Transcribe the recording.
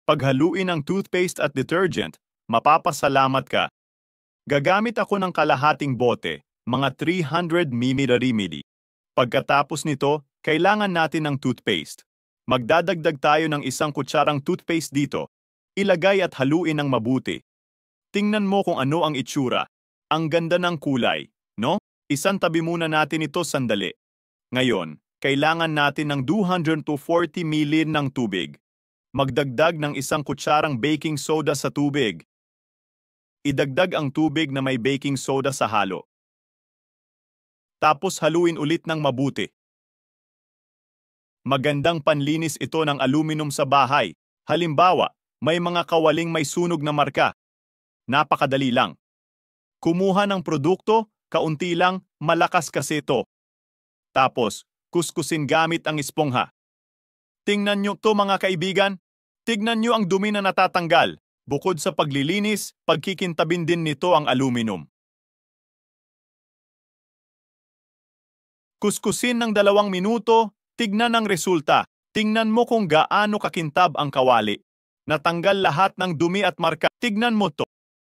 Paghaluin ang toothpaste at detergent, mapapasalamat ka. Gagamit ako ng kalahating bote, mga 300 ml. Pagkatapos nito, kailangan natin ng toothpaste. Magdadagdag tayo ng 1 kutsarang toothpaste dito. Ilagay at haluin ng mabuti. Tingnan mo kung ano ang itsura. Ang ganda ng kulay, no? Isantabi muna natin ito sandali. Ngayon, kailangan natin ng 240 ml ng tubig. Magdagdag ng 1 kutsarang baking soda sa tubig. Idagdag ang tubig na may baking soda sa halo. Tapos haluin ulit ng mabuti. Magandang panlinis ito ng aluminum sa bahay. Halimbawa, may mga kawaling may sunog na marka. Napakadali lang. Kumuha ng produkto, kaunti lang, malakas kasi ito. Tapos, kuskusin gamit ang espongha. Tingnan nyo to mga kaibigan. Tignan nyo ang dumi na natatanggal. Bukod sa paglilinis, pagkikintabin din nito ang aluminum. Kuskusin ng 2 minuto, tignan ang resulta. Tingnan mo kung gaano kakintab ang kawali. Natanggal lahat ng dumi at marka. Tignan mo to.